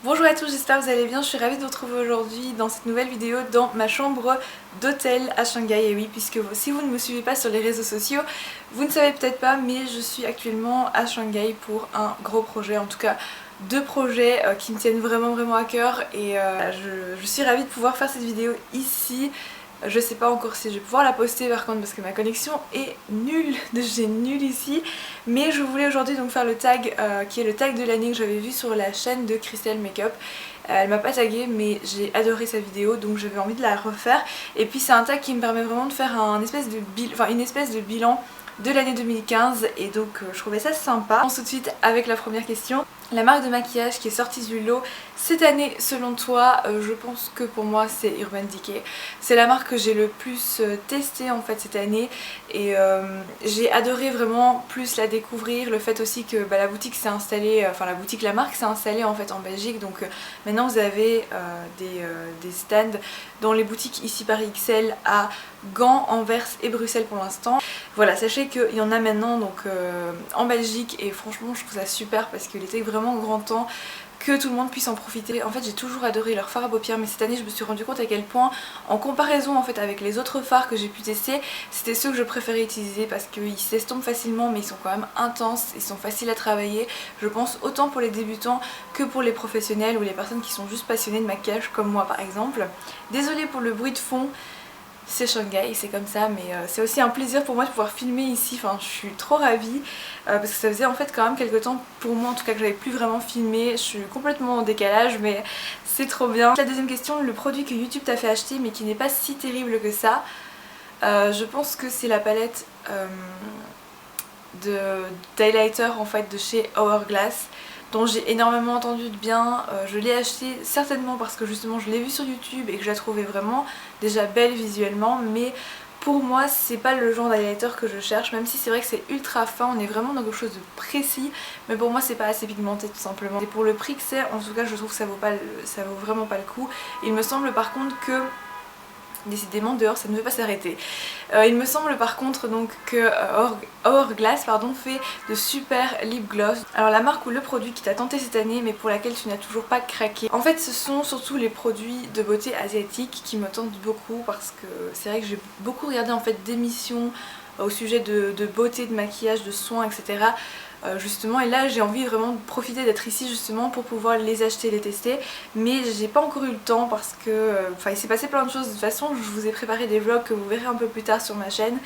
Bonjour à tous, j'espère que vous allez bien. Je suis ravie de vous retrouver aujourd'hui dans cette nouvelle vidéo dans ma chambre d'hôtel à Shanghai. Et oui, puisque si vous ne me suivez pas sur les réseaux sociaux, vous ne savez peut-être pas, mais je suis actuellement à Shanghai pour un gros projet, en tout cas deux projets qui me tiennent vraiment à cœur. Et je suis ravie de pouvoir faire cette vidéo ici. Je sais pas encore si je vais pouvoir la poster par contre parce que ma connexion est nulle, j'ai nul ici. Mais je voulais aujourd'hui donc faire le tag qui est le tag de l'année que j'avais vu sur la chaîne de Crystal Makeup. Elle m'a pas tagué mais j'ai adoré sa vidéo donc j'avais envie de la refaire. Et puis c'est un tag qui me permet vraiment de faire une espèce de bilan de l'année 2015 et donc je trouvais ça sympa. On commence tout de suite avec la première question. La marque de maquillage qui est sortie du lot cette année selon toi, je pense que pour moi c'est Urban Decay. C'est la marque que j'ai le plus testée en fait cette année et j'ai adoré vraiment plus la découvrir. Le fait aussi que la boutique s'est installée, la marque s'est installée en fait en Belgique, donc maintenant vous avez des stands dans les boutiques ici Paris XL à Gand, Anvers et Bruxelles pour l'instant. Voilà, sachez qu'il y en a maintenant donc en Belgique et franchement je trouve ça super parce qu'il était vraiment grand temps que tout le monde puisse en profiter. En fait j'ai toujours adoré leur fard à paupières mais cette année je me suis rendu compte à quel point en comparaison en fait avec les autres fards que j'ai pu tester, c'était ceux que je préférais utiliser parce qu'ils s'estompent facilement mais ils sont quand même intenses, ils sont faciles à travailler, je pense autant pour les débutants que pour les professionnels ou les personnes qui sont juste passionnées de maquillage comme moi par exemple. Désolée pour le bruit de fond, c'est Shanghai, c'est comme ça, mais c'est aussi un plaisir pour moi de pouvoir filmer ici, enfin je suis trop ravie parce que ça faisait en fait quand même quelques temps pour moi en tout cas que j'avais plus vraiment filmé, je suis complètement en décalage mais c'est trop bien. La deuxième question, le produit que YouTube t'a fait acheter mais qui n'est pas si terrible que ça, je pense que c'est la palette d'highlighter en fait de chez Hourglass dont j'ai énormément entendu de bien. Je l'ai acheté certainement parce que justement je l'ai vue sur YouTube et que je la trouvais vraiment déjà belle visuellement, mais pour moi c'est pas le genre d'highlighter que je cherche, même si c'est vrai que c'est ultra fin, on est vraiment dans quelque chose de précis, mais pour moi c'est pas assez pigmenté tout simplement. Et pour le prix que c'est, en tout cas je trouve que ça vaut vraiment pas le coup. Il me semble par contre que décidément dehors ça ne veut pas s'arrêter. Il me semble par contre donc que Hourglass fait de super lip gloss. Alors la marque ou le produit qui t'a tenté cette année mais pour laquelle tu n'as toujours pas craqué. En fait ce sont surtout les produits de beauté asiatiques qui me tentent beaucoup parce que c'est vrai que j'ai beaucoup regardé en fait d'émissions au sujet de beauté, de maquillage, de soins etc. Justement, et là j'ai envie vraiment de profiter d'être ici justement pour pouvoir les acheter, les tester, mais j'ai pas encore eu le temps parce que il s'est passé plein de choses. De toute façon je vous ai préparé des vlogs que vous verrez un peu plus tard sur ma chaîne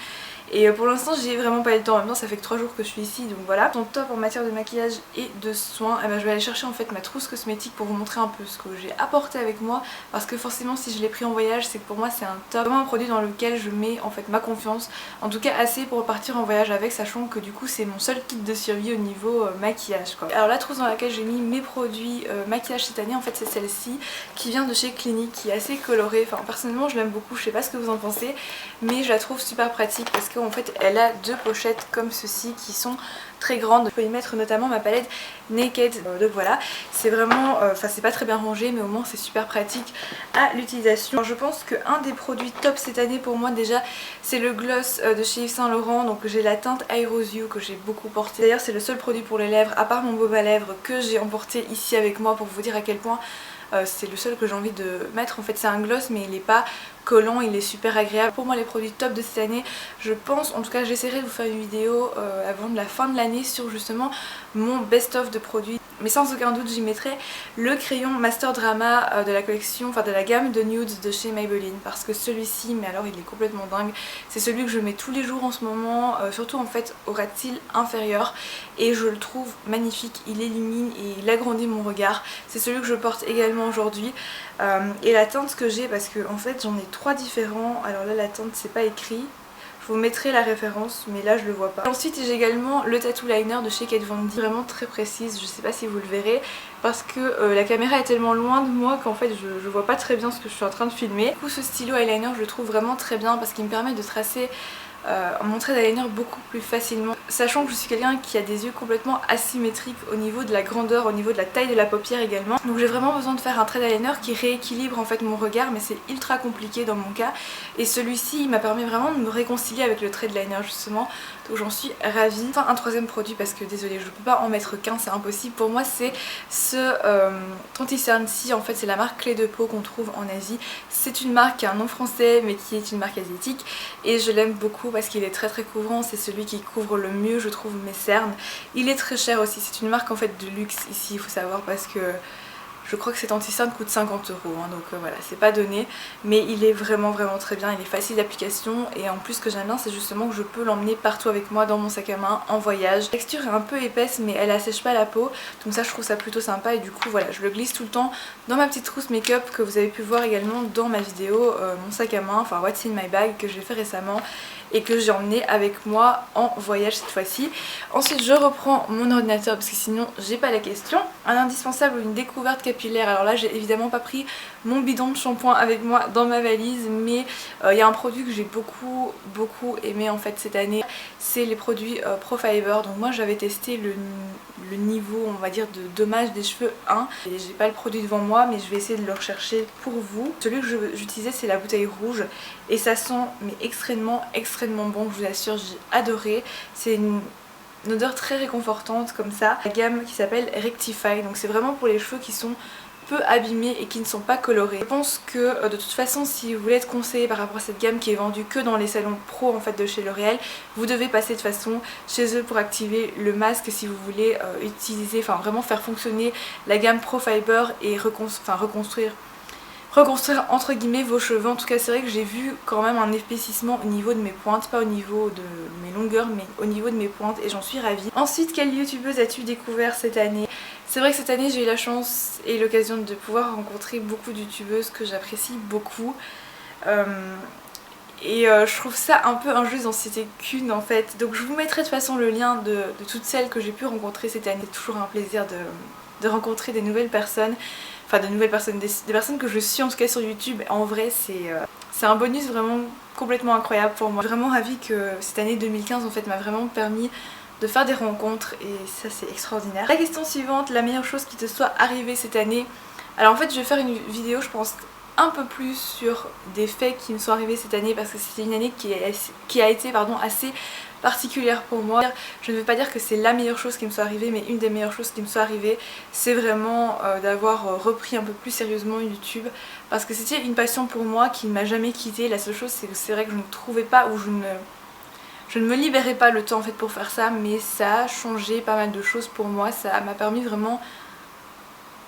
et pour l'instant j'ai vraiment pas eu le temps. En même temps ça fait que 3 jours que je suis ici donc voilà. Ton top en matière de maquillage et de soins, je vais aller chercher en fait ma trousse cosmétique pour vous montrer un peu ce que j'ai apporté avec moi parce que forcément si je l'ai pris en voyage c'est que pour moi c'est un top, vraiment un produit dans lequel je mets en fait ma confiance, en tout cas assez pour partir en voyage avec, sachant que du coup c'est mon seul kit de survie au niveau maquillage quoi. Alors la trousse dans laquelle j'ai mis mes produits maquillage cette année en fait c'est celle-ci qui vient de chez Clinique, qui est assez colorée, enfin personnellement je l'aime beaucoup, je sais pas ce que vous en pensez mais je la trouve super pratique parce qu'en fait elle a deux pochettes comme ceci qui sont très grandes. Je peux y mettre notamment ma palette Naked, donc voilà, c'est vraiment, c'est pas très bien rangé mais au moins c'est super pratique à l'utilisation. Je pense qu'un des produits top cette année pour moi déjà c'est le gloss de chez Yves Saint Laurent, donc j'ai la teinte I Rose You que j'ai beaucoup porté. D'ailleurs c'est le seul produit pour les lèvres à part mon baume à lèvres que j'ai emporté ici avec moi pour vous dire à quel point c'est le seul que j'ai envie de mettre. En fait c'est un gloss mais il est pas collant, il est super agréable. Pour moi les produits top de cette année, je pense, en tout cas j'essaierai de vous faire une vidéo avant de la fin de l'année sur justement mon best of de produits, mais sans aucun doute j'y mettrai le crayon Master Drama de la collection, de la gamme de nudes de chez Maybelline, parce que celui-ci, mais alors il est complètement dingue, c'est celui que je mets tous les jours en ce moment, surtout en fait au ras de cils inférieur, et je le trouve magnifique, il illumine et il agrandit mon regard. C'est celui que je porte également aujourd'hui et la teinte que j'ai, parce que en fait j'en ai 3 différents, alors là la teinte c'est pas écrit, je vous mettrai la référence mais là je le vois pas. Ensuite j'ai également le tattoo liner de chez Kat Von D, vraiment très précise, je sais pas si vous le verrez parce que la caméra est tellement loin de moi qu'en fait je vois pas très bien ce que je suis en train de filmer. Du coup ce stylo eyeliner je le trouve vraiment très bien parce qu'il me permet de tracer mon trait d'eyeliner beaucoup plus facilement, sachant que je suis quelqu'un qui a des yeux complètement asymétriques au niveau de la grandeur, au niveau de la taille de la paupière également. Donc j'ai vraiment besoin de faire un trait d'eyeliner qui rééquilibre en fait mon regard, mais c'est ultra compliqué dans mon cas. Et celui-ci il m'a permis vraiment de me réconcilier avec le trait de liner justement, donc j'en suis ravie. Enfin un troisième produit parce que désolée je peux pas en mettre qu'un, c'est impossible. Pour moi c'est ce Translucency, en fait c'est la marque Clé de Peau qu'on trouve en Asie. C'est une marque qui a un nom français mais qui est une marque asiatique et je l'aime beaucoup parce qu'il est très couvrant, c'est celui qui couvre le mieux je trouve mes cernes. Il est très cher aussi, c'est une marque en fait de luxe ici, il faut savoir, parce que je crois que cet anti-cerne coûte 50 €, hein, donc voilà, c'est pas donné, mais il est vraiment très bien, il est facile d'application et en plus ce que j'aime bien c'est justement que je peux l'emmener partout avec moi dans mon sac à main en voyage. La texture est un peu épaisse mais elle assèche pas la peau, donc ça je trouve ça plutôt sympa et du coup voilà, je le glisse tout le temps dans ma petite trousse make-up que vous avez pu voir également dans ma vidéo mon sac à main, enfin What's in my bag que j'ai fait récemment et que j'ai emmené avec moi en voyage cette fois-ci. Ensuite je reprends mon ordinateur parce que sinon j'ai pas la question. Un indispensable ou une découverte capillaire, alors là j'ai évidemment pas pris mon bidon de shampoing avec moi dans ma valise, mais il y a un produit que j'ai beaucoup aimé en fait cette année, c'est les produits Profiber. Donc moi j'avais testé le niveau on va dire de dommage des cheveux 1 et j'ai pas le produit devant moi mais je vais essayer de le rechercher pour vous. Celui que j'utilisais c'est la bouteille rouge et ça sent mais extrêmement bon, je vous assure, j'ai adoré. C'est une odeur très réconfortante comme ça. La gamme qui s'appelle Rectify, donc c'est vraiment pour les cheveux qui sont peu abîmés et qui ne sont pas colorés. Je pense que de toute façon si vous voulez être conseillé par rapport à cette gamme qui est vendue que dans les salons pro en fait de chez L'Oréal, vous devez passer de toute façon chez eux pour activer le masque si vous voulez utiliser, enfin vraiment faire fonctionner la gamme Profiber et reconstruire entre guillemets vos cheveux. En tout cas c'est vrai que j'ai vu quand même un épaississement au niveau de mes pointes, pas au niveau de mes longueurs mais au niveau de mes pointes et j'en suis ravie. Ensuite, quelle youtubeuse as-tu découvert cette année? C'est vrai que cette année j'ai eu la chance et l'occasion de pouvoir rencontrer beaucoup de youtubeuses que j'apprécie beaucoup. Je trouve ça un peu injuste d'en citer qu'une en fait. Donc je vous mettrai de toute façon le lien de toutes celles que j'ai pu rencontrer cette année. C'est toujours un plaisir de rencontrer des nouvelles personnes. Enfin de nouvelles personnes, des personnes que je suis en tout cas sur YouTube. En vrai c'est un bonus vraiment complètement incroyable pour moi. Je suis vraiment ravie que cette année 2015 en fait m'a vraiment permis de faire des rencontres et ça c'est extraordinaire. La question suivante, la meilleure chose qui te soit arrivée cette année. Alors en fait je vais faire une vidéo je pense un peu plus sur des faits qui me sont arrivés cette année parce que c'était une année qui a été assez particulière pour moi. Je ne veux pas dire que c'est la meilleure chose qui me soit arrivée mais une des meilleures choses qui me soit arrivée c'est vraiment d'avoir repris un peu plus sérieusement YouTube parce que c'était une passion pour moi qui ne m'a jamais quittée. La seule chose c'est que c'est vrai que je ne trouvais pas ou je ne me libérais pas le temps en fait pour faire ça, mais ça a changé pas mal de choses pour moi, ça m'a permis vraiment.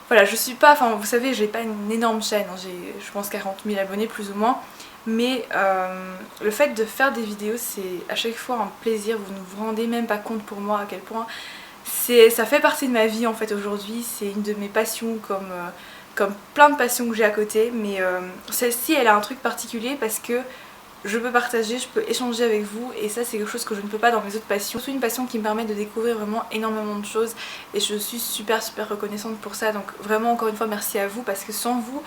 Voilà, je suis pas, enfin vous savez j'ai pas une énorme chaîne, hein. J'ai je pense 40 000 abonnés plus ou moins, mais le fait de faire des vidéos c'est à chaque fois un plaisir, vous ne vous rendez même pas compte pour moi à quel point ça fait partie de ma vie en fait aujourd'hui, c'est une de mes passions comme plein de passions que j'ai à côté, mais celle-ci elle a un truc particulier parce que je peux partager, je peux échanger avec vous et ça c'est quelque chose que je ne peux pas dans mes autres passions. C'est une passion qui me permet de découvrir vraiment énormément de choses et je suis super reconnaissante pour ça, donc vraiment encore une fois merci à vous parce que sans vous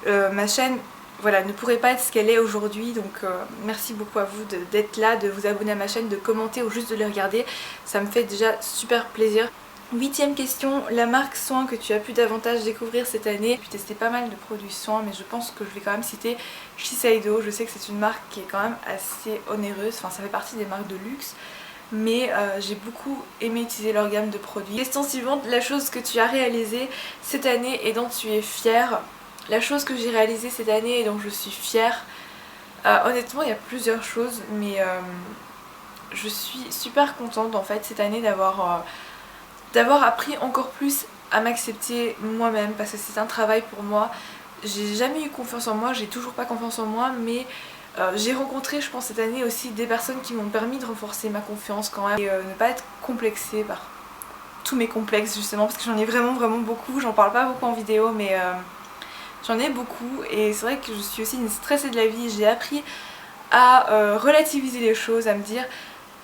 ma chaîne voilà, ne pourrait pas être ce qu'elle est aujourd'hui, donc merci beaucoup à vous d'être là, de vous abonner à ma chaîne, de commenter ou juste de les regarder, ça me fait déjà super plaisir. 8ème question, la marque soin que tu as pu davantage découvrir cette année. J'ai testé pas mal de produits soins mais je pense que je vais quand même citer Shiseido. Je sais que c'est une marque qui est quand même assez onéreuse, enfin ça fait partie des marques de luxe, mais j'ai beaucoup aimé utiliser leur gamme de produits. Question suivante, la chose que tu as réalisée cette année et dont tu es fière. La chose que j'ai réalisée cette année et dont je suis fière, honnêtement il y a plusieurs choses mais je suis super contente en fait cette année d'avoir appris encore plus à m'accepter moi-même parce que c'est un travail pour moi. J'ai jamais eu confiance en moi, j'ai toujours pas confiance en moi, mais j'ai rencontré je pense cette année aussi des personnes qui m'ont permis de renforcer ma confiance quand même et ne pas être complexée par tous mes complexes justement parce que j'en ai vraiment beaucoup, j'en parle pas beaucoup en vidéo mais j'en ai beaucoup et c'est vrai que je suis aussi une stressée de la vie. J'ai appris à relativiser les choses, à me dire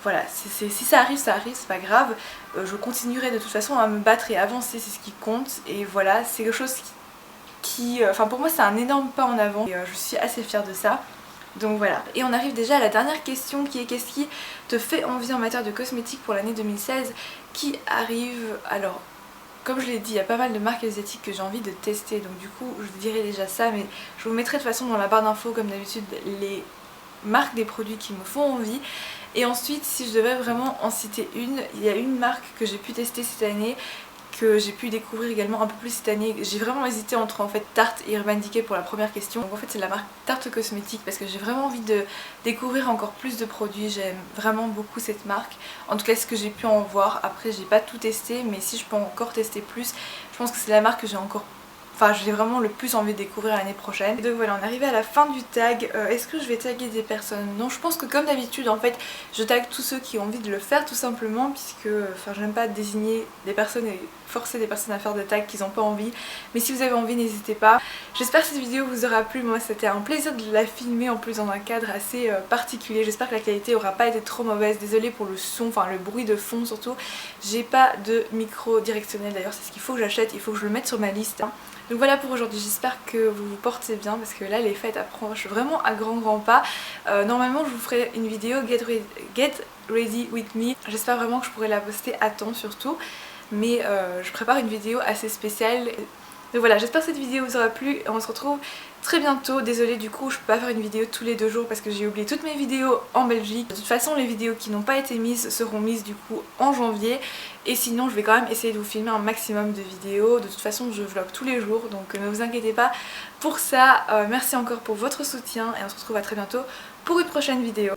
voilà, si ça arrive, c'est pas grave, je continuerai de toute façon à me battre et avancer, c'est ce qui compte et voilà, c'est quelque chose qui enfin pour moi c'est un énorme pas en avant et je suis assez fière de ça. Donc voilà, et on arrive déjà à la dernière question qui est qu'est-ce qui te fait envie en matière de cosmétiques pour l'année 2016 qui arrive. Alors comme je l'ai dit, il y a pas mal de marques asiatiques que j'ai envie de tester, donc du coup je dirais déjà ça, mais je vous mettrai de toute façon dans la barre d'infos comme d'habitude les marques des produits qui me font envie. Et ensuite si je devais vraiment en citer une, il y a une marque que j'ai pu tester cette année, que j'ai pu découvrir également un peu plus cette année. J'ai vraiment hésité entre en fait Tarte et Urban Decay pour la première question. Donc en fait c'est la marque Tarte Cosmétique parce que j'ai vraiment envie de découvrir encore plus de produits. J'aime vraiment beaucoup cette marque. En tout cas ce que j'ai pu en voir. Après j'ai pas tout testé, mais si je peux encore tester plus, je pense que c'est la marque que j'ai encore... Enfin j'ai vraiment le plus envie de découvrir l'année prochaine. Et donc voilà, on est arrivé à la fin du tag. Est-ce que je vais taguer des personnes? Non, je pense que comme d'habitude en fait je tag tous ceux qui ont envie de le faire tout simplement, puisque enfin j'aime pas désigner des personnes et forcer des personnes à faire des tags qu'ils n'ont pas envie. Mais si vous avez envie, n'hésitez pas. J'espère que cette vidéo vous aura plu. Moi c'était un plaisir de la filmer en plus dans un cadre assez particulier. J'espère que la qualité aura pas été trop mauvaise. Désolée pour le son, enfin le bruit de fond surtout. J'ai pas de micro directionnel d'ailleurs, c'est ce qu'il faut que j'achète, il faut que je le mette sur ma liste. Donc voilà pour aujourd'hui, j'espère que vous vous portez bien parce que là les fêtes approchent vraiment à grands pas. Normalement je vous ferai une vidéo get ready with me. J'espère vraiment que je pourrai la poster à temps surtout. Mais je prépare une vidéo assez spéciale. Donc voilà, j'espère que cette vidéo vous aura plu. On se retrouve très bientôt. Désolée du coup je peux pas faire une vidéo tous les 2 jours parce que j'ai oublié toutes mes vidéos en Belgique. De toute façon les vidéos qui n'ont pas été mises seront mises du coup en janvier. Et sinon je vais quand même essayer de vous filmer un maximum de vidéos. De toute façon je vlog tous les jours, donc ne vous inquiétez pas pour ça. Merci encore pour votre soutien et on se retrouve à très bientôt pour une prochaine vidéo.